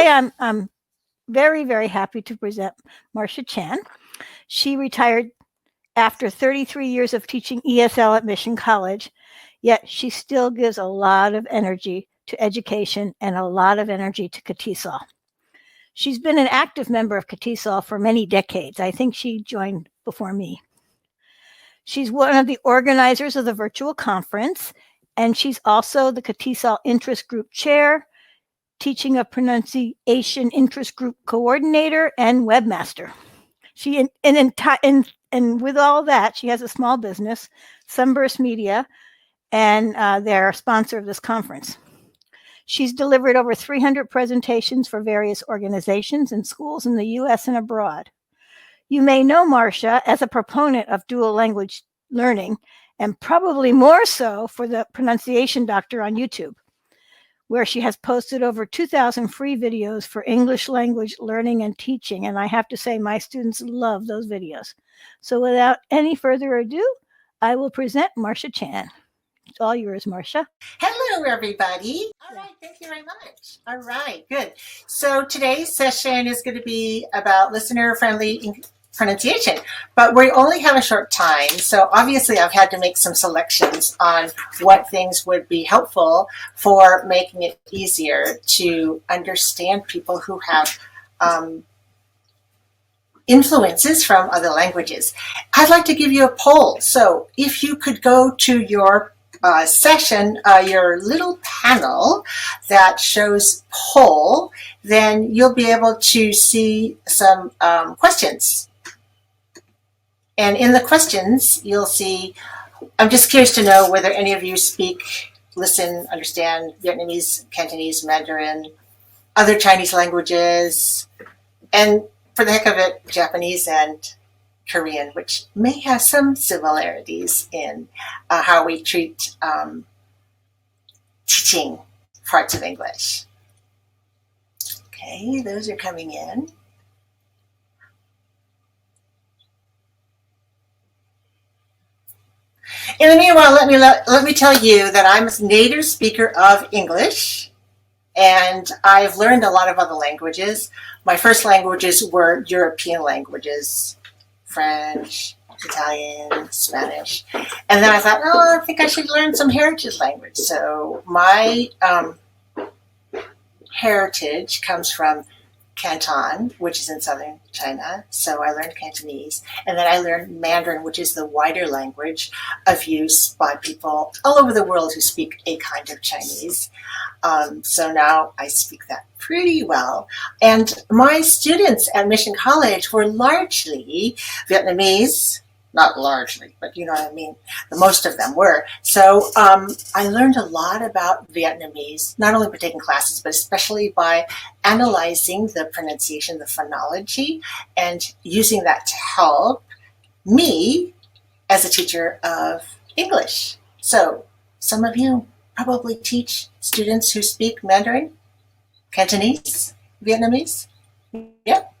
today I'm very, very happy to present Marsha Chan. She retired after 33 years of teaching ESL at Mission College, yet she still gives a lot of energy to education and a lot of energy to KTESOL. She's been an active member of KTESOL for many decades. I think she joined before me. She's one of the organizers of the virtual conference, and she's also the KTESOL Interest Group Chair, Teaching of Pronunciation Interest Group Coordinator, and Webmaster. And with all that, she has a small business, Sunburst Media, and they're a sponsor of this conference. She's delivered over 300 presentations for various organizations and schools in the U.S. and abroad. You may know Marsha as a proponent of dual language learning, and probably more so for the Pronunciation Doctor on YouTube, where she has posted over 2,000 free videos for English language learning and teaching. And I have to say, my students love those videos. So without any further ado, I will present Marsha Chan. It's all yours, Marsha. Hello, everybody. All right, thank you very much. All right, good. So today's session is going to be about listener-friendly pronunciation, but we only have a short time, so obviously I've had to make some selections on what things would be helpful for making it easier to understand people who have influences from other languages. I'd like to give you a poll. So if you could go to your session, your little panel that shows poll, then you'll be able to see some questions. And in the questions, you'll see, I'm just curious to know whether any of you speak, listen, understand Vietnamese, Cantonese, Mandarin, other Chinese languages, and for the heck of it, Japanese and Korean, which may have some similarities in how we treat teaching parts of English. Okay, those are coming in. In the meanwhile, let me tell you that I'm a native speaker of English, and I've learned a lot of other languages. My first languages were European languages, French, Italian, Spanish, and then I thought, oh, I think I should learn some heritage language. So my heritage comes from Canton, which is in southern China, so I learned Cantonese, and then I learned Mandarin, which is the wider language of use by people all over the world who speak a kind of Chinese. So now I speak that pretty well. And my students at Mission College were largely Vietnamese, not largely, but you know what I mean, the most of them were. So I learned a lot about Vietnamese, not only by taking classes, but especially by analyzing the pronunciation, the phonology, and using that to help me as a teacher of English. So some of you probably teach students who speak Mandarin, Cantonese, Vietnamese? Yep.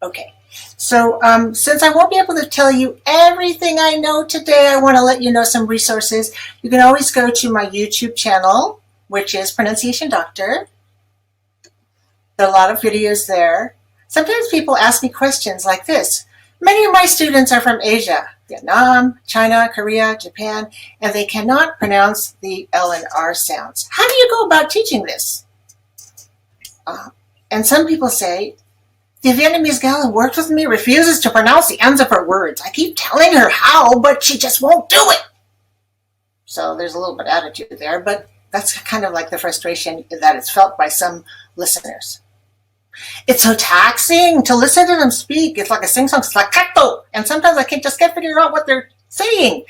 Okay. So since I won't be able to tell you everything I know today, I want to let you know some resources. You can always go to my YouTube channel, which is Pronunciation Doctor. There are a lot of videos there. Sometimes people ask me questions like this. Many of my students are from Asia, Vietnam, China, Korea, Japan, and they cannot pronounce the L and R sounds. How do you go about teaching this? And some people say, the Vietnamese gal who works with me refuses to pronounce the ends of her words. I keep telling her how, but she just won't do it. So there's a little bit of attitude there, but that's kind of like the frustration that is felt by some listeners. It's so taxing to listen to them speak. It's like a sing-song staccato, and sometimes I can't figure out what they're saying.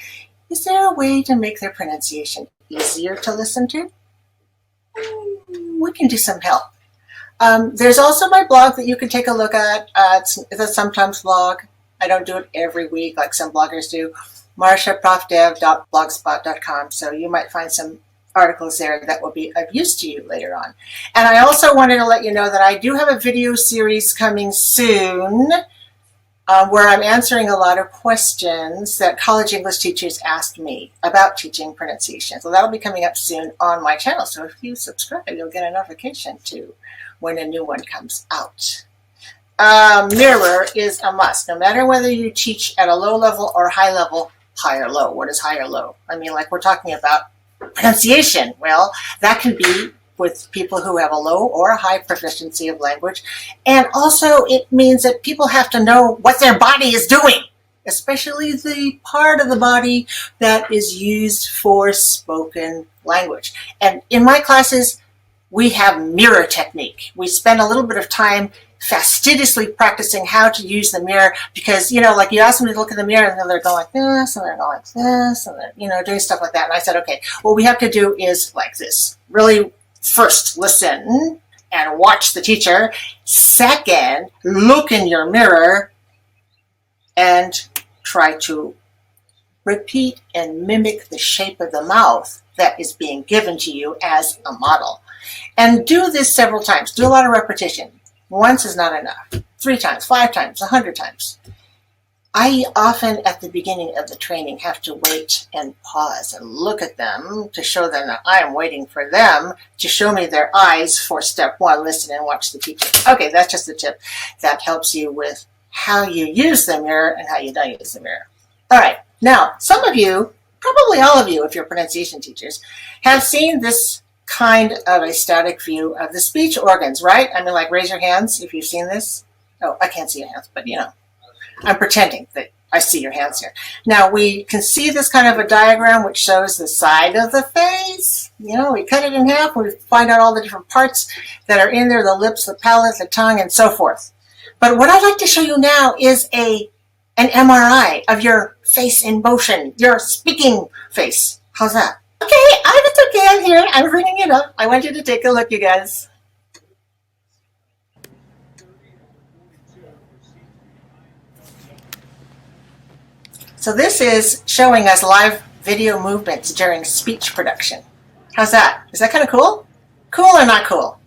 Is there a way to make their pronunciation easier to listen to? We can do some help. There's also my blog that you can take a look at. It's a sometimes blog. I don't do it every week like some bloggers do. marshaprofdev.blogspot.com. So you might find some articles there that will be of use to you later on. And I also wanted to let you know that I do have a video series coming soon where I'm answering a lot of questions that college English teachers asked me about teaching pronunciation. So that'll be coming up soon on my channel. So if you subscribe, you'll get a notification to when a new one comes out. Mirror is a must, no matter whether you teach at a low level or high level. High or low? What is high or low? I mean, like we're talking about pronunciation. Well, that can be with people who have a low or a high proficiency of language. And also it means that people have to know what their body is doing, especially the part of the body that is used for spoken language. And in my classes, we have mirror technique. We spend a little bit of time fastidiously practicing how to use the mirror because, like you ask them to look in the mirror and they're going like this and they're going like this and they're, doing stuff like that. And I said, okay, what we have to do is like this. Really, first, listen and watch the teacher. Second, look in your mirror and try to repeat and mimic the shape of the mouth that is being given to you as a model. And do this several times. Do a lot of repetition. Once is not enough. 3 times, 5 times, 100 times. I often at the beginning of the training have to wait and pause and look at them to show them that I am waiting for them to show me their eyes for step 1, listen and watch the teacher. Okay, that's just a tip that helps you with how you use the mirror and how you don't use the mirror. All right, now some of you, probably all of you if you're pronunciation teachers, have seen this kind of a static view of the speech organs, right? I mean, like raise your hands if you've seen this. Oh, I can't see your hands, but I'm pretending that I see your hands here. Now we can see this kind of a diagram which shows the side of the face. We cut it in half, we find out all the different parts that are in there, the lips, the palate, the tongue, and so forth. But what I'd like to show you now is an MRI of your face in motion, your speaking face. How's that? Okay, it's okay, I'm here. I'm bringing it up. I want you to take a look, you guys. So this is showing us live video movements during speech production. How's that? Is that kind of cool? Cool or not cool?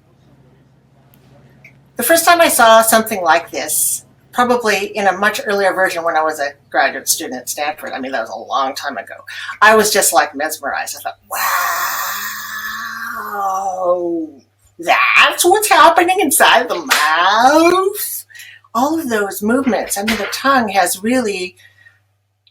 The first time I saw something like this, probably in a much earlier version when I was a graduate student at Stanford. I mean, that was a long time ago. I was just like mesmerized. I thought, wow, that's what's happening inside the mouth. All of those movements. I mean, the tongue has really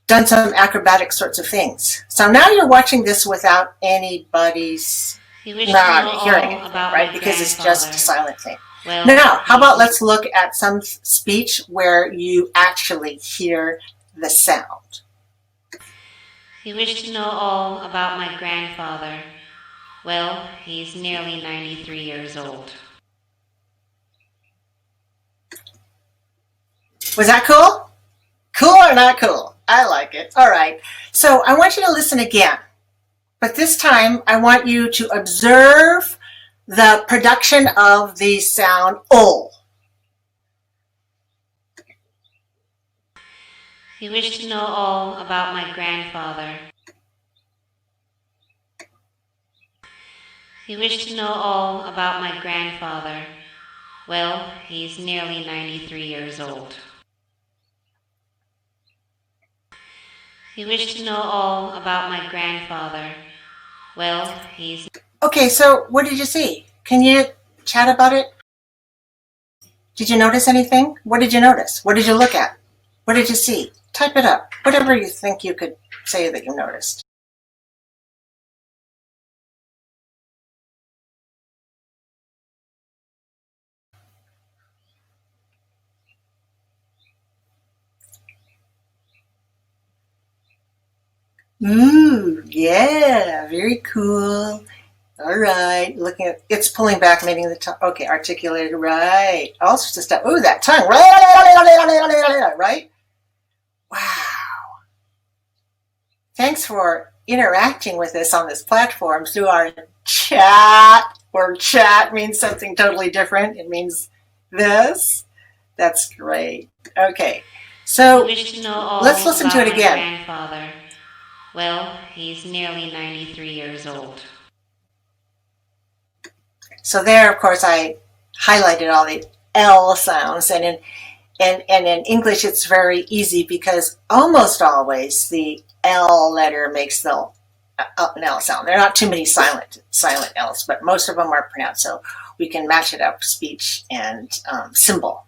done some acrobatic sorts of things. So now you're watching this without anybody's not hearing it, right? Because it's just a silent thing. Well, now, how about let's look at some speech where you actually hear the sound. He wished to know all about my grandfather. Well, he's nearly 93 years old. Was that cool? Cool or not cool? I like it. All right. So I want you to listen again. But this time, I want you to observe the production of the sound O. He wished to know all about my grandfather. He wished to know all about my grandfather. Well, he's nearly 93 years old. He wished to know all about my grandfather. Well, he's... Okay, so what did you see? Can you chat about it? Did you notice anything? What did you notice? What did you look at? What did you see? Type it up. Whatever you think you could say that you noticed. Ooh, yeah, very cool. All right, looking at, it's pulling back, meaning the tongue. Okay, articulated, right. All sorts of stuff. Ooh, that tongue, right? Wow. Thanks for interacting with us on this platform through our chat, or chat means something totally different. It means this. That's great. Okay, so let's listen to it again. Grandfather. Well, he's nearly 93 years old. So there, of course, I highlighted all the L sounds, and in English it's very easy because almost always the L letter makes the an L sound. There are not too many silent L's, but most of them are pronounced, so we can match it up speech and symbol.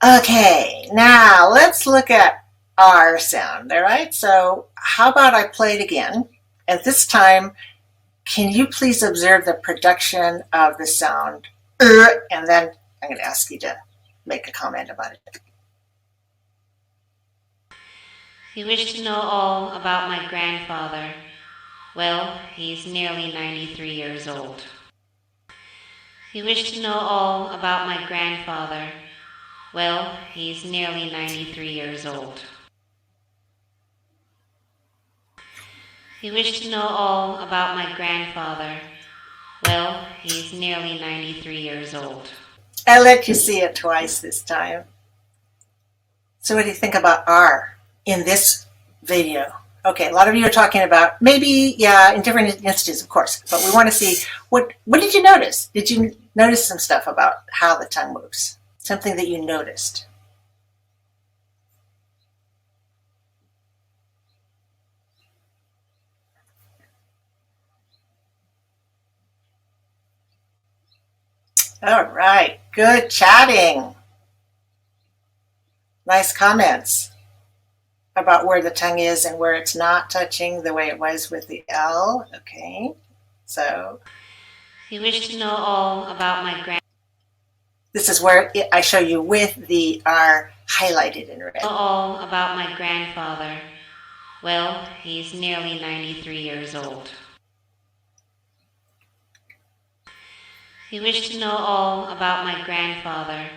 Okay, now let's look at R sound, all right? So how about I play it again? And this time, can you please observe the production of the sound, and then I'm going to ask you to make a comment about it. You wish to know all about my grandfather. Well, he's nearly 93 years old. You wish to know all about my grandfather. Well, he's nearly 93 years old. You wish to know all about my grandfather. Well, he's nearly 93 years old. I let you see it twice this time. So what do you think about R in this video? Okay, a lot of you are talking about maybe, yeah, in different instances, of course, but we want to see what did you notice? Did you notice some stuff about how the tongue moves? Something that you noticed? All right, good chatting. Nice comments about where the tongue is and where it's not touching the way it was with the L. Okay, so. You wish to know all about my grandfather. This is where I show you with the R highlighted in red. All about my grandfather. Well, he's nearly 93 years old. You wish to know all about my grandfather.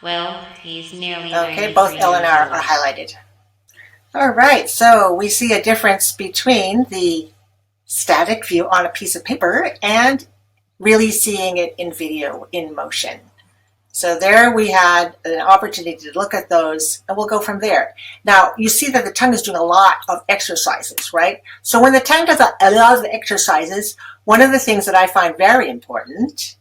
Well, he's nearly 93 years old. Okay, both L and R are highlighted. All right, so we see a difference between the static view on a piece of paper and really seeing it in video, in motion. So there we had an opportunity to look at those, and we'll go from there. Now, you see that the tongue is doing a lot of exercises, right? So when the tongue does a lot of the exercises, one of the things that I find very important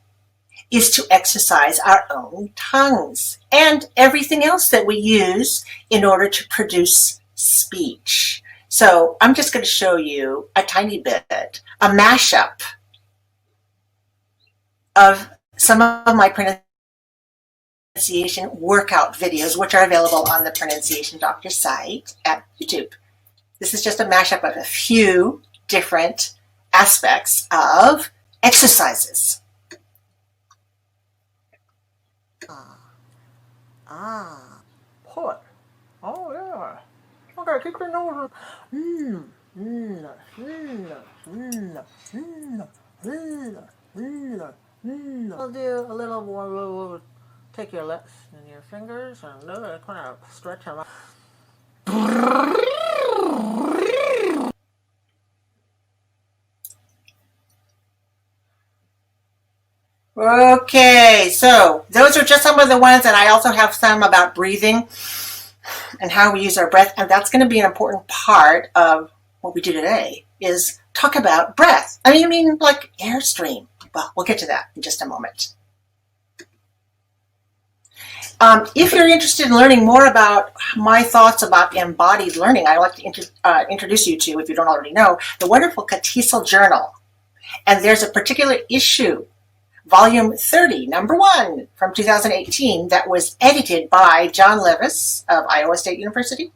is to exercise our own tongues and everything else that we use in order to produce speech. So I'm just going to show you a tiny bit, a mashup of some of my pronunciation workout videos, which are available on the Pronunciation Doctor site at YouTube. This is just a mashup of a few different aspects of exercises. Put. Oh, yeah. Okay, keep your nose. I'll do a little more. We'll take your lips and your fingers and kind of stretch them out. Okay, so those are just some of the ones, and I also have some about breathing and how we use our breath, and that's going to be an important part of what we do today, is talk about breath. I mean like Airstream. Well, we'll get to that in just a moment. If you're interested in learning more about my thoughts about embodied learning, I'd like to introduce you to, if you don't already know, the wonderful Catisel Journal. And there's a particular issue, Volume 30, number 1, from 2018, that was edited by John Levis of Iowa State University,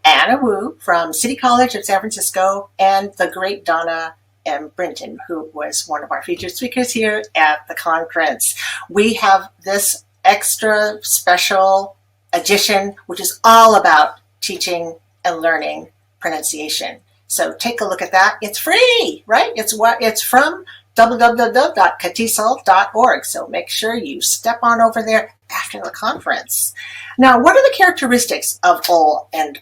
Anna Wu from City College of San Francisco, and the great Donna M. Brinton, who was one of our featured speakers here at the conference. We have this extra special edition, which is all about teaching and learning pronunciation. So take a look at that. It's free, right? It's from www.catisel.org. So make sure you step on over there after the conference. Now, what are the characteristics of ol and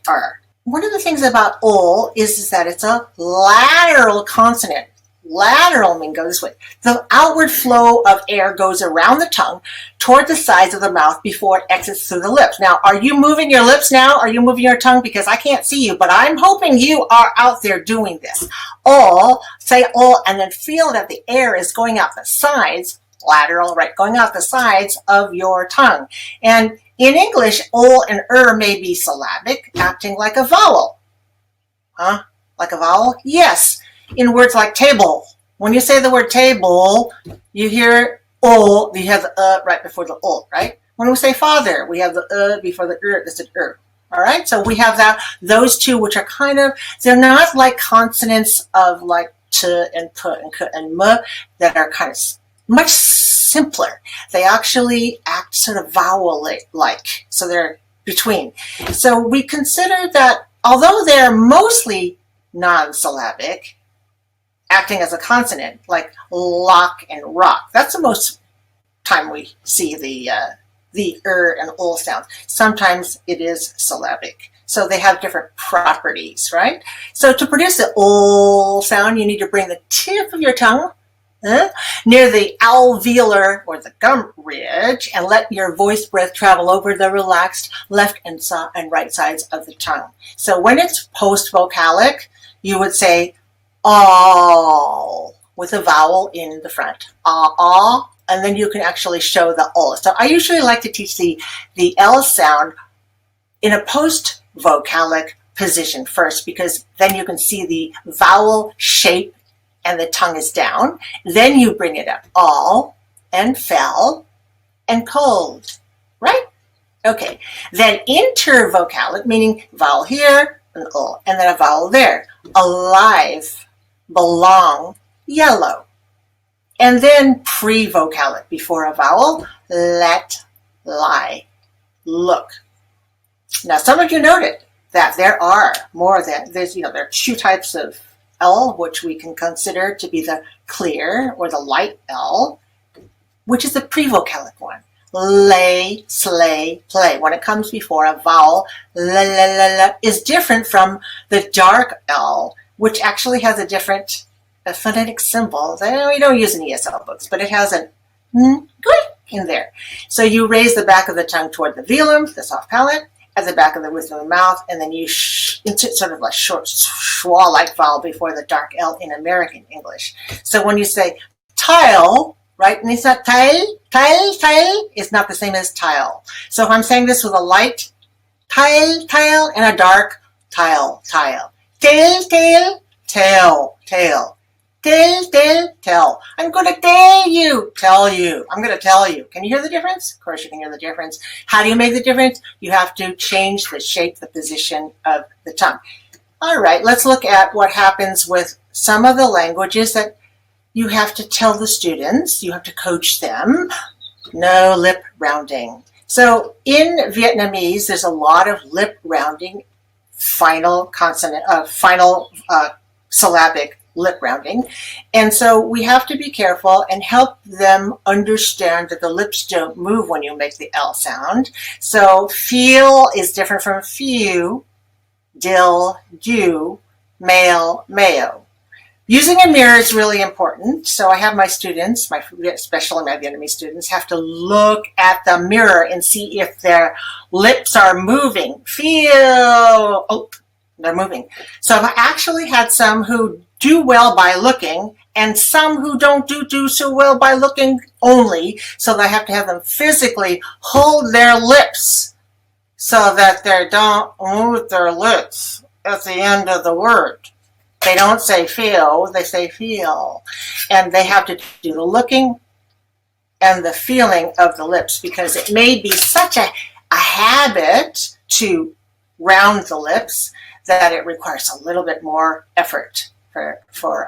One of the things about ol is that it's a lateral consonant. Lateral means go this way. The outward flow of air goes around the tongue toward the sides of the mouth before it exits through the lips. Now, are you moving your lips now? Are you moving your tongue? Because I can't see you, but I'm hoping you are out there doing this. Say ol, and then feel that the air is going out the sides, lateral, right, going out the sides of your tongue. And in English, ol and may be syllabic, acting like a vowel. like a vowel? Yes, in words like table. When you say the word table, you hear o, you have the right before the o, right? When we say father, we have the before the it's an All right, so we have those two, which are kind of, they're not like consonants of like t and p and k and m that are kind of much simpler. They actually act sort of vowel-like, so they're between. So we consider that although they're mostly non-syllabic, acting as a consonant, like lock and rock, that's the most time we see the and ol sounds. Sometimes it is syllabic. So they have different properties, right? So to produce the ol sound, you need to bring the tip of your tongue near the alveolar or the gum ridge and let your voice breath travel over the relaxed left and right sides of the tongue. So when it's post-vocalic, you would say all with a vowel in the front. Ah, and then you can actually show the ol. So I usually like to teach the L sound in a post-vocalic position first, because then you can see the vowel shape and the tongue is down. Then you bring it up. All and fell and cold, right? Okay. Then intervocalic, meaning vowel here, and then a vowel there. Alive, belong, yellow. And then pre-vocalic, before a vowel, let, lie, look. Now, some of you noted that there are more than, there are two types of L, which we can consider to be the clear or the light L, which is the pre-vocalic one. Lay, slay, play. When it comes before a vowel, la, la, la, la, is different from the dark L, which actually has a different phonetic symbol. We don't use in ESL books, but it has an in there. So you raise the back of the tongue toward the velum, the soft palate, at the back of the roof of the mouth, and then you insert sort of a short schwa-like vowel before the dark L in American English. So when you say tile, right, and it's not tile, it's not the same as tile. So if I'm saying this with a light tile, and a dark tile. Tail, tail. Tell. I'm going to tell you. I'm going to tell you. Can you hear the difference? Of course you can hear the difference. How do you make the difference? You have to change the shape, the position of the tongue. All right, let's look at what happens with some of the languages that you have to tell the students. You have to coach them. No lip rounding. So in Vietnamese, there's a lot of lip rounding, final consonant, syllabic lip rounding. And so we have to be careful and help them understand that the lips don't move when you make the L sound. So feel is different from few, dill, do, male, mayo. Using a mirror is really important. So I have my students, especially my Vietnamese students, have to look at the mirror and see if their lips are moving. Feel, they're moving. So I actually had some who do well by looking, and some who don't do so well by looking only, so I have to have them physically hold their lips so that they don't move their lips at the end of the word. They don't say feel, they say feel. And they have to do the looking and the feeling of the lips, because it may be such a habit to round the lips that it requires a little bit more effort for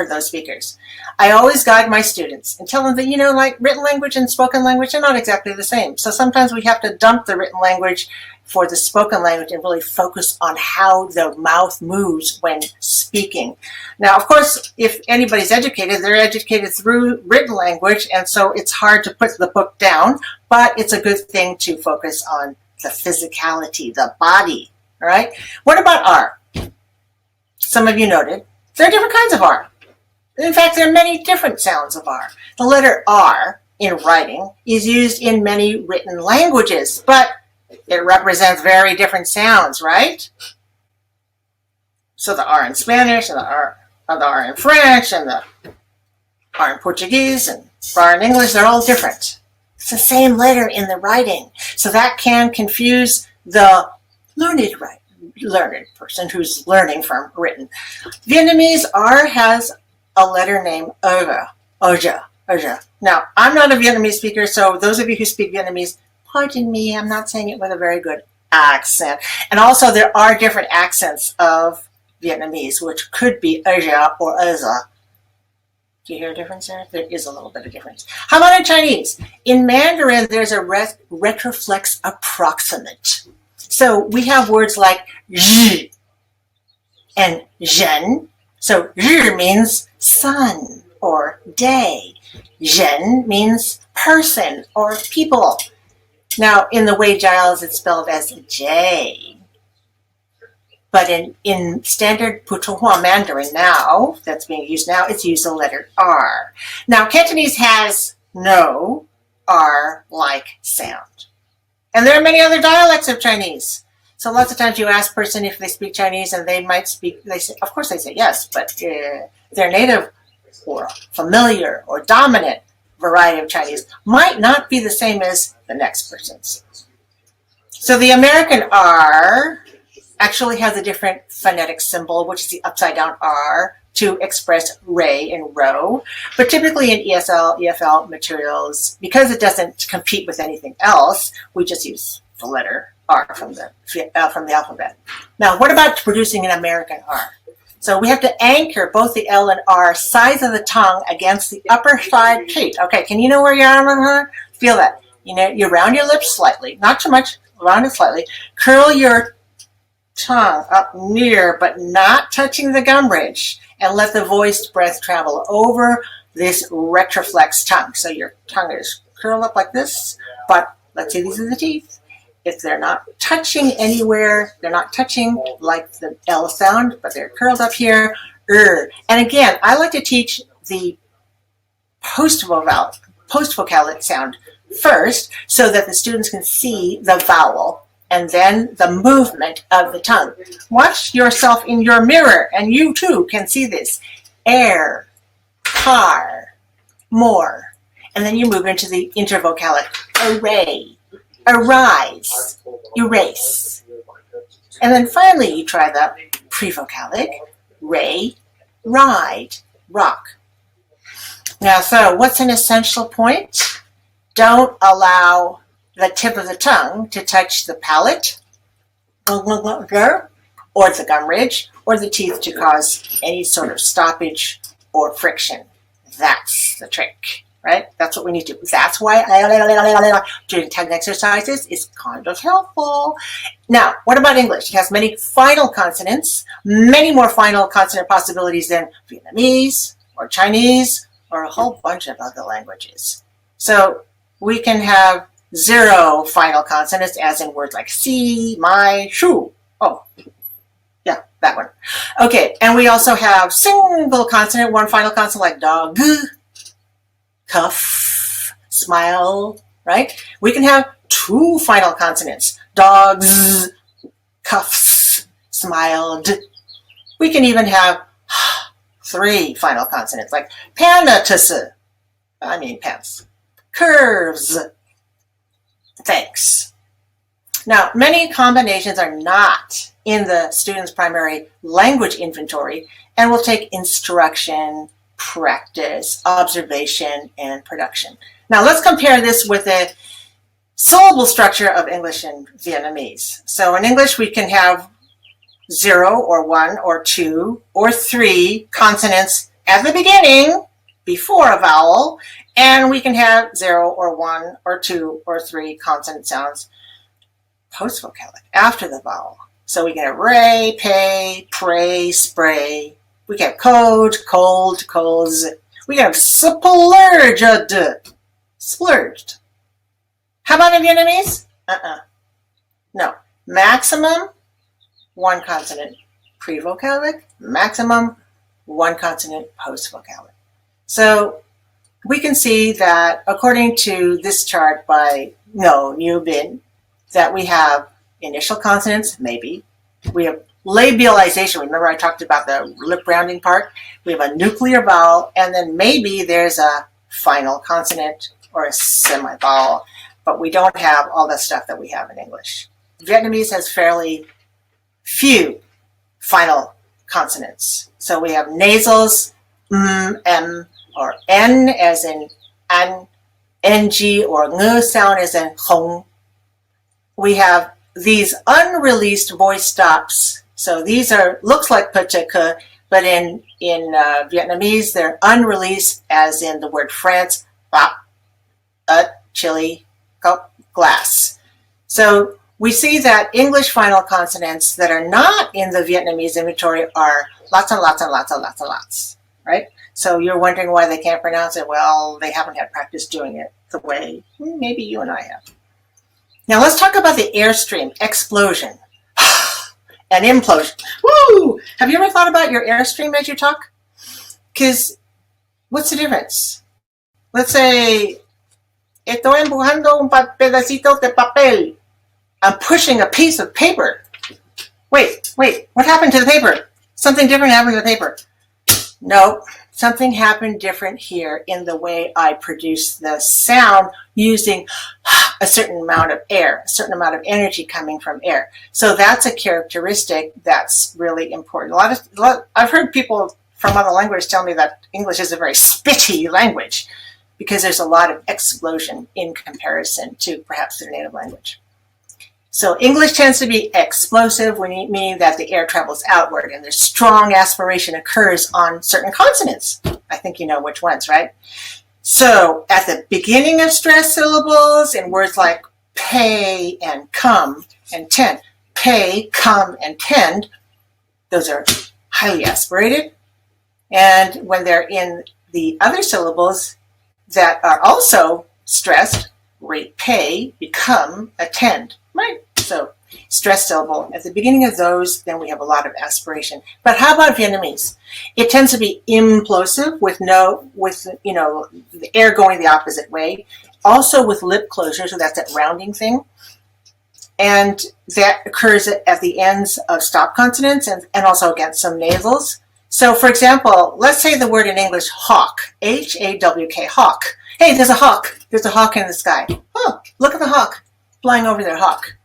those speakers. I always guide my students and tell them that, like written language and spoken language are not exactly the same. So sometimes we have to dump the written language for the spoken language and really focus on how the mouth moves when speaking. Now, of course, if anybody's educated, they're educated through written language, and so it's hard to put the book down, but it's a good thing to focus on the physicality, the body, all right? What about R? Some of you noted there are different kinds of R. In fact, there are many different sounds of R. The letter R in writing is used in many written languages, but it represents very different sounds, right? So the R in Spanish, and the R in French, and the R in Portuguese, and R in English, they're all different. It's the same letter in the writing. So that can confuse the learned learned person who's learning from written. Vietnamese R has a letter named Oja. Oja. Now, I'm not a Vietnamese speaker, so those of you who speak Vietnamese, pardon me, I'm not saying it with a very good accent. And also, there are different accents of Vietnamese, which could be Oja or Oza. Do you hear a difference there? There is a little bit of difference. How about in Chinese? In Mandarin, there's a retroflex approximant. So we have words like zhi and zhen. So zhi means sun or day. Zhen means person or people. Now, in the Wei Giles, it's spelled as J. But in standard Putonghua Mandarin now, that's being used now, it's used the letter R. Now, Cantonese has no R-like sound. And there are many other dialects of Chinese. So lots of times you ask a person if they speak Chinese and they might speak, they say, of course they say yes, but their native or familiar or dominant variety of Chinese might not be the same as the next person's. So the American R actually has a different phonetic symbol, which is the upside down R, to express ray and row. But typically in ESL, EFL materials, because it doesn't compete with anything else, we just use the letter R from the alphabet. Now, what about producing an American R? So we have to anchor both the L and R sides of the tongue against the upper side teeth. Okay, can you know where you are? Feel that. You know, you round your lips slightly, not too much, round it slightly. Curl your tongue up near, but not touching the gum ridge, and let the voiced breath travel over this retroflex tongue. So your tongue is curled up like this, but let's say these are the teeth. If they're not touching anywhere, they're not touching like the L sound, but they're curled up here. And again, I like to teach the post-vocalic sound first so that the students can see the vowel and then the movement of the tongue. Watch yourself in your mirror, and you too can see this. Air, car, more. And then you move into the intervocalic. Array, arise, erase. And then finally you try the prevocalic. Ray, ride, rock. Now, so what's an essential point? Don't allow the tip of the tongue to touch the palate or the gum ridge or the teeth to cause any sort of stoppage or friction. That's the trick, right? That's what we need to do. That's why doing tongue exercises is kind of helpful. Now, what about English? It has many final consonants, many more final consonant possibilities than Vietnamese or Chinese or a whole bunch of other languages. So we can have 0 final consonants, as in words like si, my, shu. Oh, yeah, that one. Okay, and we also have single consonant, 1 final consonant like dog, cuff, smile, right? We can have 2 final consonants, dogs, cuffs, smiled. We can even have 3 final consonants like pants, curves, thanks. Now, many combinations are not in the student's primary language inventory and will take instruction, practice, observation, and production. Now, let's compare this with the syllable structure of English and Vietnamese. So in English, we can have 0 or 1 or 2 or 3 consonants at the beginning before a vowel, and we can have 0 or 1 or 2 or 3 consonant sounds post-vocalic, after the vowel. So we can have ray, pay, pray, spray. We can have code, cold, colds. We can have splurged. How about in Vietnamese? No. Maximum, 1 consonant pre-vocalic, maximum, 1 consonant post-vocalic. So we can see that according to this chart by New Bin, that we have initial consonants, maybe. We have labialization. Remember I talked about the lip rounding part? We have a nuclear vowel, and then maybe there's a final consonant or a semi-vowel, but we don't have all the stuff that we have in English. Vietnamese has fairly few final consonants. So we have nasals, m, or n as in an, ng or ng sound as in hong. We have these unreleased voice stops. So these are looks like pachaka, but in Vietnamese they're unreleased, as in the word France, bap, chili, glass. So we see that English final consonants that are not in the Vietnamese inventory are lots and lots and lots and lots and lots, right? So you're wondering why they can't pronounce it. Well, they haven't had practice doing it the way maybe you and I have. Now let's talk about the airstream, explosion, and implosion. Woo! Have you ever thought about your airstream as you talk? Because what's the difference? Let's say, estoy empujando un pedacito de papel. I'm pushing a piece of paper. Wait, what happened to the paper? Something different happened to the paper. No, something happened different here in the way I produce the sound using a certain amount of air, a certain amount of energy coming from air. So that's a characteristic that's really important. I've heard people from other languages tell me that English is a very spitty language because there's a lot of explosion in comparison to perhaps their native language. So English tends to be explosive, meaning that the air travels outward and there's strong aspiration occurs on certain consonants. I think you know which ones, right? So at the beginning of stressed syllables in words like pay and come and tend, pay, come, and tend, those are highly aspirated. And when they're in the other syllables that are also stressed, repay, become, attend, right? So stressed syllable. At the beginning of those, then we have a lot of aspiration. But how about Vietnamese? It tends to be implosive with the air going the opposite way. Also with lip closure, so that's that rounding thing. And that occurs at the ends of stop consonants and also against some nasals. So for example, let's say the word in English hawk, H-A-W-K, hawk. Hey, there's a hawk. There's a hawk in the sky. Oh, look at the hawk flying over there, hawk.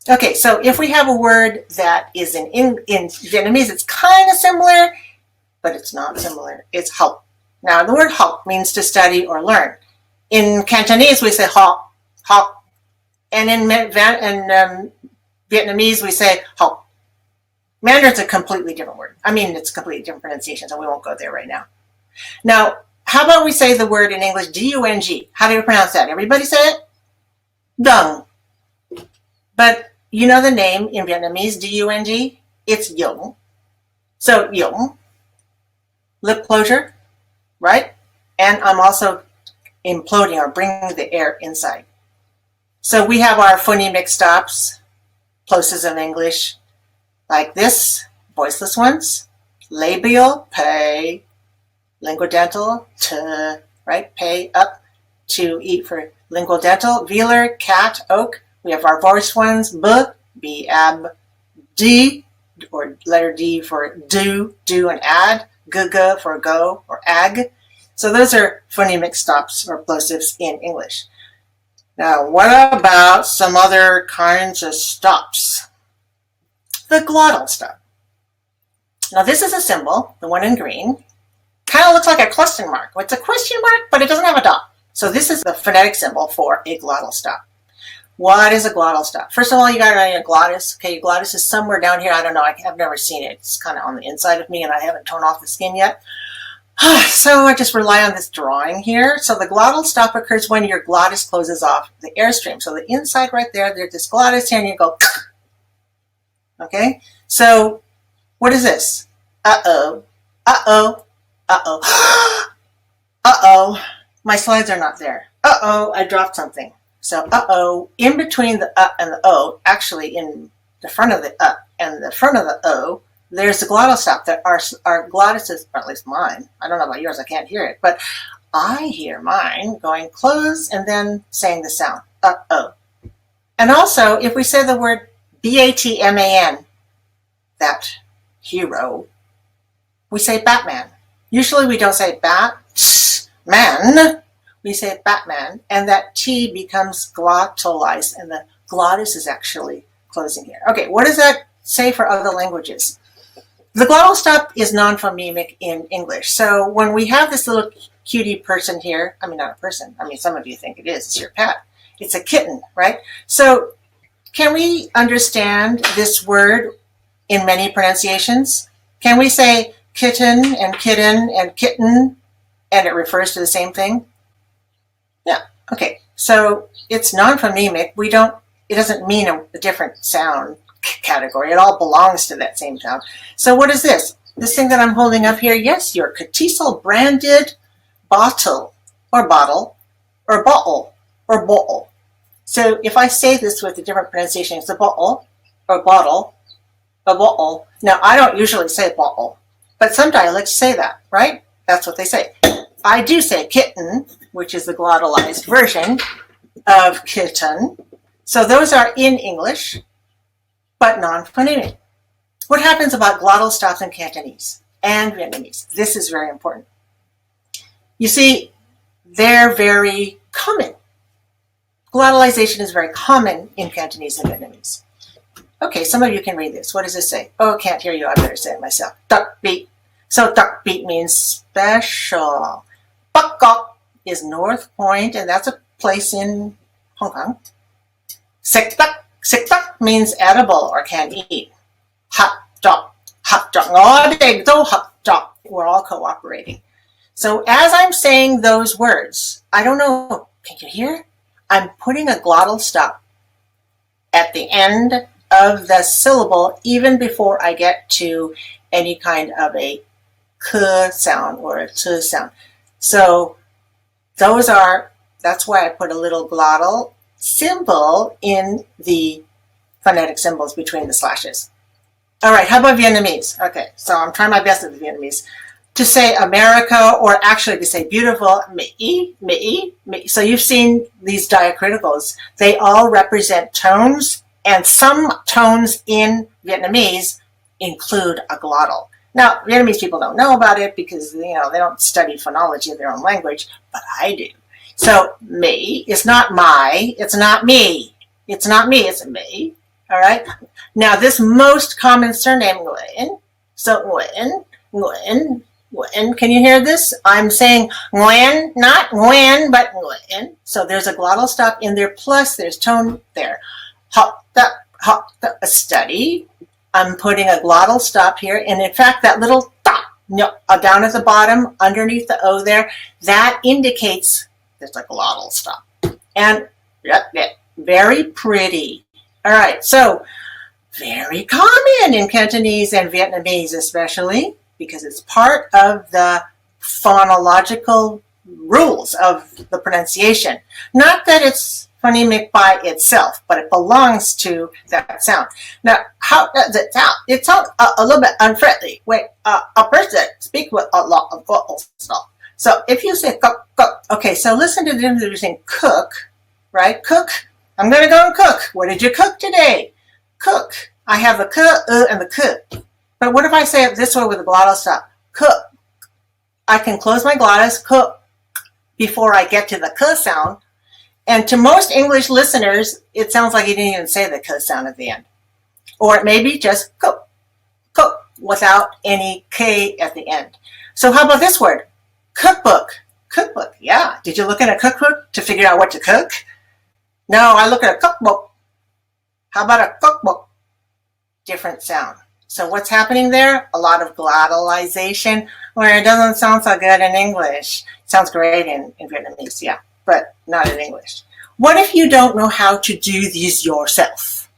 Okay, so if we have a word that is in Vietnamese, it's kind of similar, but it's not similar. It's học. Now, the word học means to study or learn. In Cantonese, we say học, học. And in Vietnamese, we say học. Mandarin's a completely different word. I mean, it's a completely different pronunciation, so we won't go there right now. Now, how about we say the word in English, D-U-N-G? How do you pronounce that? Everybody say it? Dung. But you know the name in Vietnamese, D-U-N-G? It's Yung. So Yung, lip closure, right? And I'm also imploding or bringing the air inside. So we have our phonemic stops, plosives in English, like this, voiceless ones, labial, pay, linguodental, t, right? Pay, up, to eat for linguodental, velar, cat, oak. We have our voice ones, b, ab, d, or letter D for do, and add, g for go, or ag. So those are phonemic stops or plosives in English. Now, what about some other kinds of stops? The glottal stop. Now, this is a symbol, the one in green. Kind of looks like a question mark. It's a question mark, but it doesn't have a dot. So this is the phonetic symbol for a glottal stop. What is a glottal stop? First of all, you got to know your glottis. Okay, your glottis is somewhere down here. I don't know. I've never seen it. It's kind of on the inside of me, and I haven't torn off the skin yet. So I just rely on this drawing here. So the glottal stop occurs when your glottis closes off the airstream. So the inside right there, there's this glottis here, and you go, okay? So what is this? Uh-oh, uh-oh, uh-oh, uh-oh. My slides are not there. Uh-oh, I dropped something. So uh-oh, in between the and the o, actually in the front of the and the front of the o, there's the glottal stop that our glottises, or at least mine, I don't know about yours, I can't hear it, but I hear mine going close and then saying the sound, uh-oh. And also, if we say the word B-A-T-M-A-N, that hero, we say Batman. Usually we don't say Batman, we say Batman, and that T becomes glottalized, and the glottis is actually closing here. Okay, what does that say for other languages. The glottal stop is non-phonemic in English. So when we have this little cutie person here, I mean, not a person, I mean, some of you think it is, it's your pet. It's a kitten, right? So can we understand this word in many pronunciations? Can we say kitten and kitten and kitten and it refers to the same thing? Yeah, okay. So it's non-phonemic. It doesn't mean a different sound category. It all belongs to that same sound. So what is this? This thing that I'm holding up here, yes, your Catisel branded bottle or bottle or bottle or bottle. So if I say this with a different pronunciation, it's a bottle or bottle, a bottle. Now, I don't usually say bottle, but some dialects say that, right? That's what they say. I do say kitten, which is the glottalized version of kitten. So those are in English, but non-phonemic. What happens about glottal stops in Cantonese and Vietnamese? This is very important. You see, they're very common. Glottalization is very common in Cantonese and Vietnamese. Okay, some of you can read this. What does this say? Oh, can't hear you. I better say it myself. Duck beat. So duck beat means special. Bak Gok is North Point, and that's a place in Hong Kong. Sik tak means edible or can eat. Hot dog. We're all cooperating. So as I'm saying those words, I don't know, can you hear? I'm putting a glottal stop at the end of the syllable even before I get to any kind of a k sound or a t sound. So that's why I put a little glottal symbol in the phonetic symbols between the slashes. All right, how about Vietnamese? Okay, so I'm trying my best at the Vietnamese. To say America, or actually to say beautiful, Mỹ, Mỹ, Mỹ. So you've seen these diacriticals. They all represent tones, and some tones in Vietnamese include a glottal. Now, Vietnamese people don't know about it because, they don't study phonology of their own language, but I do. So, me is not my, it's not me. It's not me, it's me. All right? Now, this most common surname, Nguyen, so Nguyen, can you hear this? I'm saying Nguyen, not Nguyen, but Nguyen. So there's a glottal stop in there, plus there's tone there. A study. I'm putting a glottal stop here, and in fact, that little down at the bottom, underneath the O there, that indicates there's a glottal stop. And very pretty. All right, so very common in Cantonese and Vietnamese especially, because it's part of the phonological rules of the pronunciation. Not that it's phonemic by itself, but it belongs to that sound. Now, how does it sound? It sounds a little bit unfriendly. Wait, a person speaks with a lot of glottal stuff. So if you say cook, cook, okay, so listen to the difference between cook, right? Cook, I'm going to go and cook. What did you cook today? Cook. I have the k, and the k. But what if I say it this way with a glottal stop? Cook. I can close my glottis, cook, before I get to the k sound. And to most English listeners, it sounds like you didn't even say the k sound at the end. Or it may be just cook, cook, without any k at the end. So how about this word? Cookbook. Cookbook, yeah. Did you look at a cookbook to figure out what to cook? No, I look at a cookbook. How about a cookbook? Different sound. So what's happening there? A lot of glottalization, where it doesn't sound so good in English. It sounds great in Vietnamese, yeah, but not in English. What if you don't know how to do these yourself?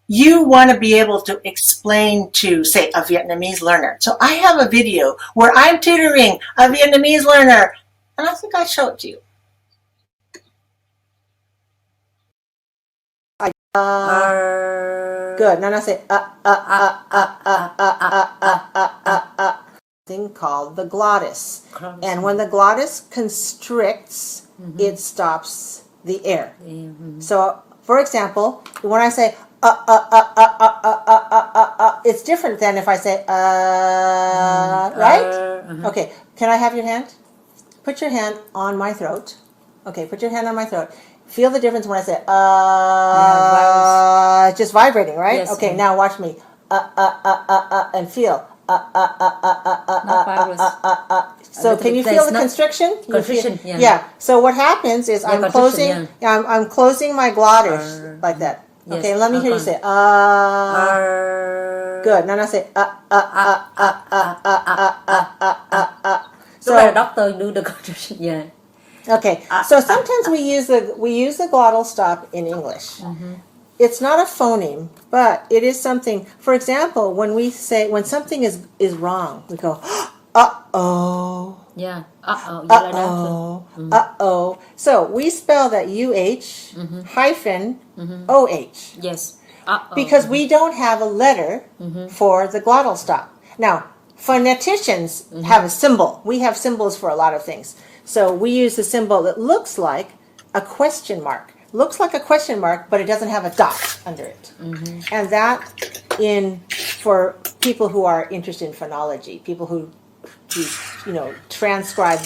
You want to be able to explain to, say, a Vietnamese learner. So I have a video where I'm tutoring a Vietnamese learner, and I think I'll show it to you. Good. Now say thing called the glottis. And when the glottis constricts, it stops the air. So, for example, when I say it's different than if I say right? Okay. Can I have your hand? Put your hand on my throat. Okay. Put your hand on my throat. Feel the difference when I say, just vibrating, right? Yes, okay, now watch me. and feel. Not virus. So can you feel the constriction? Constriction, yeah. Yeah. So what happens is I'm closing. constriction, Yeah, I'm closing my glottis like that. Yes. Okay. Let me hear you say Good. Now say So the doctor do the constriction. Yeah. Okay. So sometimes we use the glottal stop in English. It's not a phoneme, but it is something. For example, when something is wrong, we go uh-oh. Yeah. So we spell that UH hyphen OH. Yes. Because we don't have a letter for the glottal stop. Now, phoneticians have a symbol. We have symbols for a lot of things. So we use a symbol that looks like a question mark. Looks like a question mark, but it doesn't have a dot under it. And that for people who are interested in phonology, people who transcribe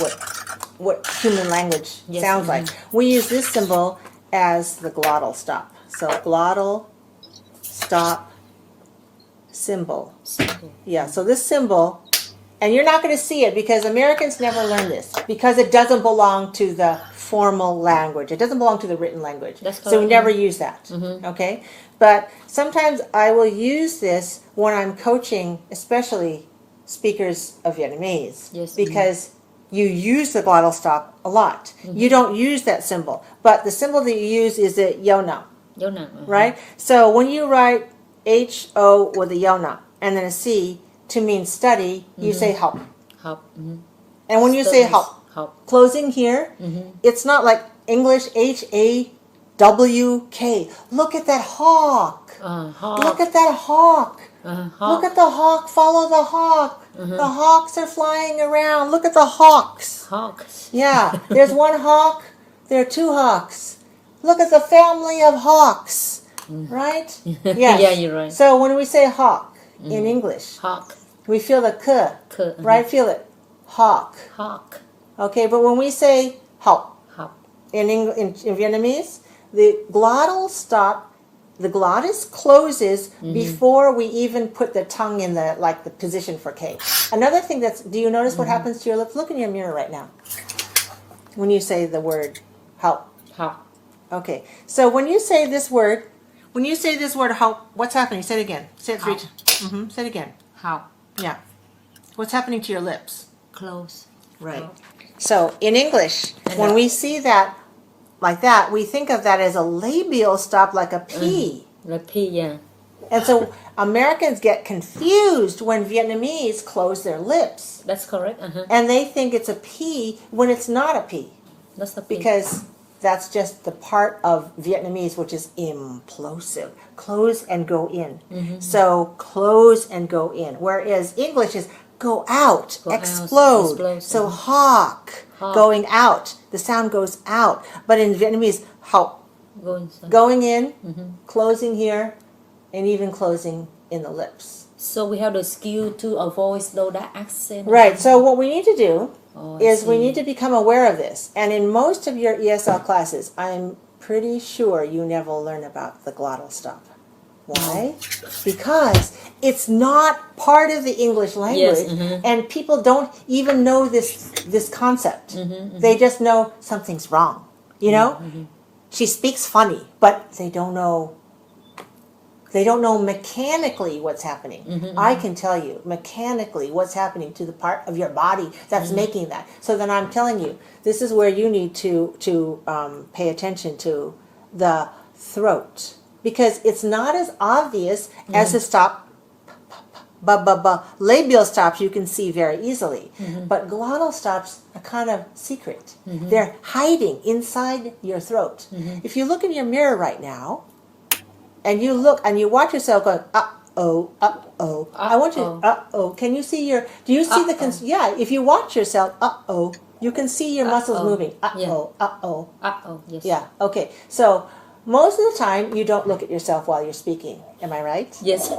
what human language sounds like. We use this symbol as the glottal stop. So glottal stop symbol. Yeah, so this symbol, and you're not going to see it because Americans never learn this because it doesn't belong to the formal language. It doesn't belong to the written language. So we never use that. Okay? But sometimes I will use this when I'm coaching, especially speakers of Vietnamese, because you use the glottal stop a lot. You don't use that symbol, but the symbol that you use is the yona, right? So when you write H-O with a yona and then a C to mean study, you say help. And when you say help, closing here, it's not like English H-A-W-K. Look at that hawk. Look at that hawk. Look at the hawk. Follow the hawk. The hawks are flying around. Look at the hawks. Yeah, there's one hawk. There are two hawks. Look at the family of hawks. Right? Yes. Yeah, you're right. So when we say hawk in English, we feel the k, right? Feel it. Hawk. Okay, but when we say help in Vietnamese, the glottal stop, the glottis closes before we even put the tongue in the position for K. Another thing do you notice what happens to your lips? Look in your mirror right now. When you say the word help. Okay, so when you say this word help, what's happening? Say it again. Say it 3 times. Say it again. Yeah. What's happening to your lips? Close. Right. So in English, when we see that like that, we think of that as a labial stop, like a P. Like P, yeah. And so Americans get confused when Vietnamese close their lips. That's correct. And they think it's a P when it's not a P. That's the P. Because that's just the part of Vietnamese which is implosive. Close and go in. So close and go in. Whereas English is go out, explode. So hawk, going out. The sound goes out. But in Vietnamese, help. Going in, closing here, and even closing in the lips. So we have the skill to avoid that accent. Right. So what we need to do is we need to become aware of this. And in most of your ESL classes, I'm pretty sure you never learn about the glottal stop. Why? Because it's not part of the English language, and people don't even know this concept. They just know something's wrong. You know, she speaks funny, but they don't know. They don't know mechanically what's happening. I can tell you mechanically what's happening to the part of your body that's making that. So then I'm telling you, this is where you need to pay attention to the throat. Because it's not as obvious as the stop, labial stops you can see very easily. But glottal stops are kind of secret. They're hiding inside your throat. If you look in your mirror right now, and you look and you watch yourself going, uh-oh, uh-oh. I want you, uh-oh. Can you see do you see yeah, if you watch yourself, uh-oh, you can see your muscles moving. Uh-oh, uh-oh. Uh-oh, yes. Yeah, okay. So most of the time, you don't look at yourself while you're speaking. Am I right? Yes.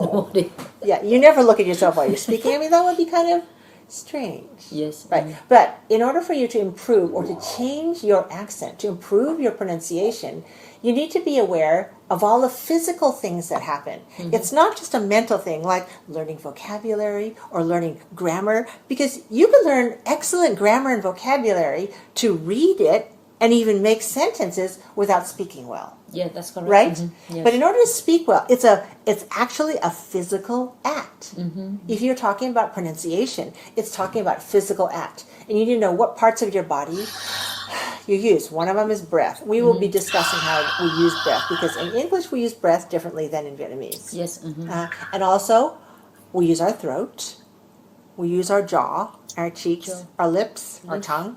Yeah, you never look at yourself while you're speaking. I mean, that would be kind of, strange. Yes. Right. But in order for you to improve or to change your accent, to improve your pronunciation, you need to be aware of all the physical things that happen. It's not just a mental thing like learning vocabulary or learning grammar, because you can learn excellent grammar and vocabulary to read it and even make sentences without speaking well. Yeah, that's correct. Right? Yes. But in order to speak well, it's actually a physical act. If you're talking about pronunciation, it's talking about physical act. And you need to know what parts of your body you use. One of them is breath. We will be discussing how we use breath, because in English we use breath differently than in Vietnamese. Yes. And also, we use our throat, we use our jaw, our cheeks, our lips, our tongue,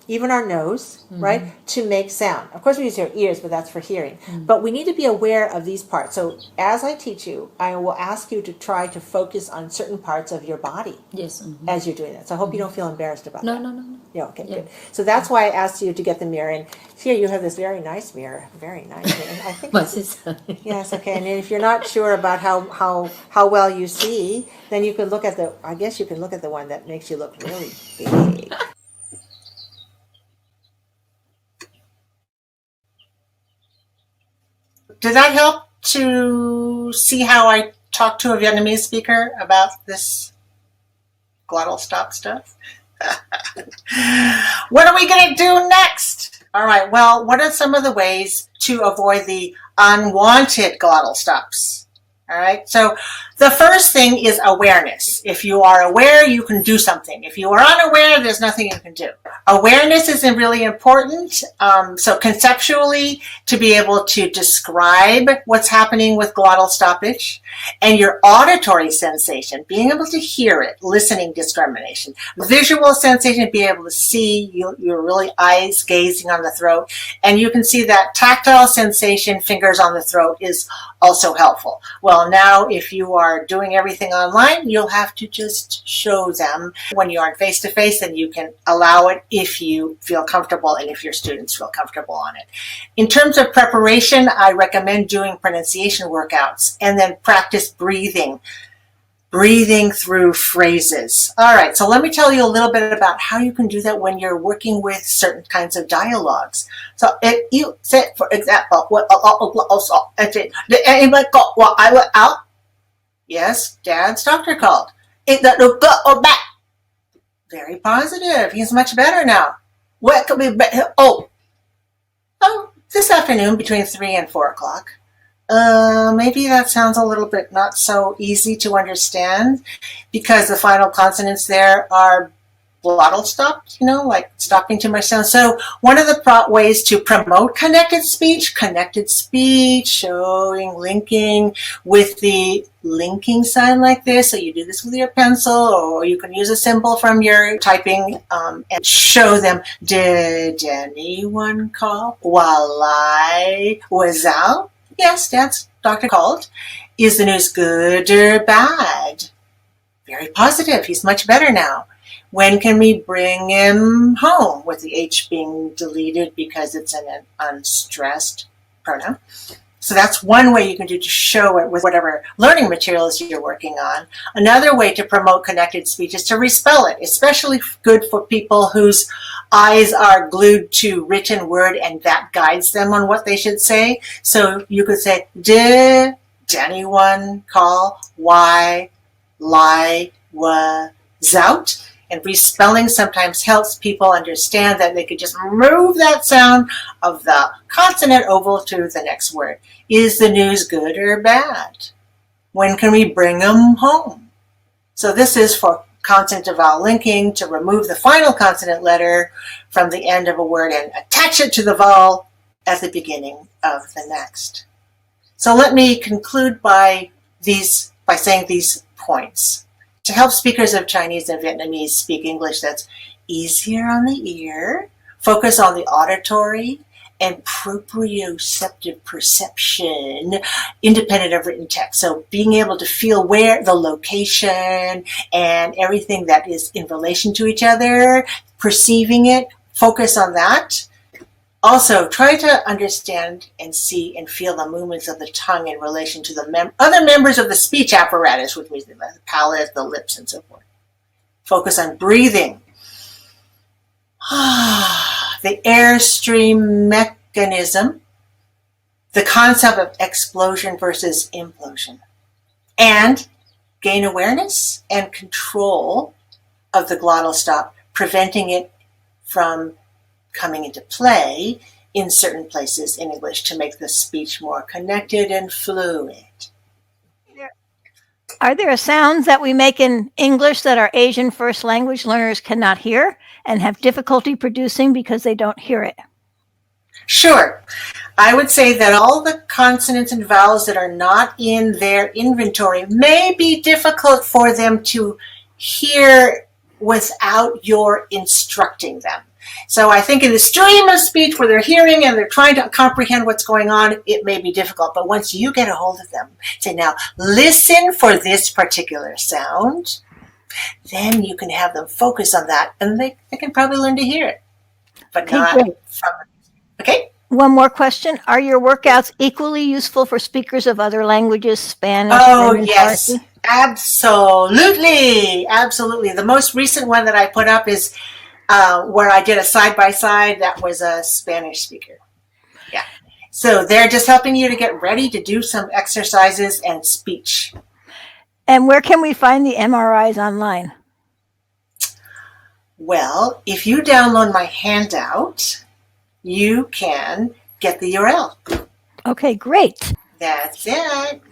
even our nose, right, to make sound. Of course, we use our ears, but that's for hearing. But we need to be aware of these parts. So as I teach you, I will ask you to try to focus on certain parts of your body Yes. as you're doing that. So I hope you don't feel embarrassed about that. No. Yeah, okay, Yeah. good. So that's why I asked you to get the mirror. And here you have this very nice mirror. Very nice. And I think My sister. yes, okay. And if you're not sure about how well you see, then you can look at the one that makes you look really big. Did that help to see how I talk to a Vietnamese speaker about this glottal stop stuff? What are we going to do next? All right, well, what are some of the ways to avoid the unwanted glottal stops? All right, so the first thing is awareness. If you are aware, you can do something. If you are unaware, there's nothing you can do. Awareness is really important. So conceptually, to be able to describe what's happening with glottal stoppage, and your auditory sensation, being able to hear it, listening discrimination, visual sensation, being able to see, your really eyes gazing on the throat, and you can see that tactile sensation, fingers on the throat, is also helpful. Well, now if you are doing everything online, you'll have to just show them. When you are face-to-face, then you can allow it if you feel comfortable and if your students feel comfortable on it. In terms of preparation, I recommend doing pronunciation workouts and then practice breathing through phrases. All right, so let me tell you a little bit about how you can do that when you're working with certain kinds of dialogues. So if you say, for example, did anybody go while I was out? Yes, Dad's doctor called. Very positive. He's much better now. What could be better? Oh, this afternoon between 3 and 4 o'clock. Maybe that sounds a little bit not so easy to understand because the final consonants there are glottal stopped, like stopping too much sound. So one of the ways to promote connected speech, showing, linking with the linking sign like this. So you do this with your pencil, or you can use a symbol from your typing and show them, did anyone call while I was out? Yes, Dad's doctor called. Is the news good or bad? Very positive. He's much better now. When can we bring him home? With the H being deleted because it's an unstressed pronoun. So that's one way you can do to show it with whatever learning materials you're working on. Another way to promote connected speech is to respell it, especially good for people whose eyes are glued to written word and that guides them on what they should say. So you could say, did anyone call why lie was out? And respelling sometimes helps people understand that they could just move that sound of the consonant over to the next word. Is the news good or bad? When can we bring them home? So this is for consonant to vowel linking, to remove the final consonant letter from the end of a word and attach it to the vowel at the beginning of the next. So let me conclude by saying these points. To help speakers of Chinese and Vietnamese speak English that's easier on the ear, focus on the auditory and proprioceptive perception independent of written text. So being able to feel where the location and everything that is in relation to each other, perceiving it, focus on that. Also, try to understand and see and feel the movements of the tongue in relation to the other members of the speech apparatus, which means the palate, the lips, and so forth. Focus on breathing. The Airstream mechanism, the concept of explosion versus implosion, and gain awareness and control of the glottal stop, preventing it from coming into play in certain places in English to make the speech more connected and fluid. Are there sounds that we make in English that our Asian first language learners cannot hear and have difficulty producing because they don't hear it? Sure. I would say that all the consonants and vowels that are not in their inventory may be difficult for them to hear without your instructing them. So I think in the stream of speech where they're hearing and they're trying to comprehend what's going on, it may be difficult. But once you get a hold of them, say, now listen for this particular sound, then you can have them focus on that and they can probably learn to hear it. But Okay, not great. from, okay? One more question. Are your workouts equally useful for speakers of other languages, Spanish, Oh, German, yes. Farsi? Absolutely. Absolutely. The most recent one that I put up is where I did a side-by-side. That was a Spanish speaker. Yeah. So they're just helping you to get ready to do some exercises and speech. And where can we find the MRIs online? Well, if you download my handout, you can get the URL. Okay, great. That's it.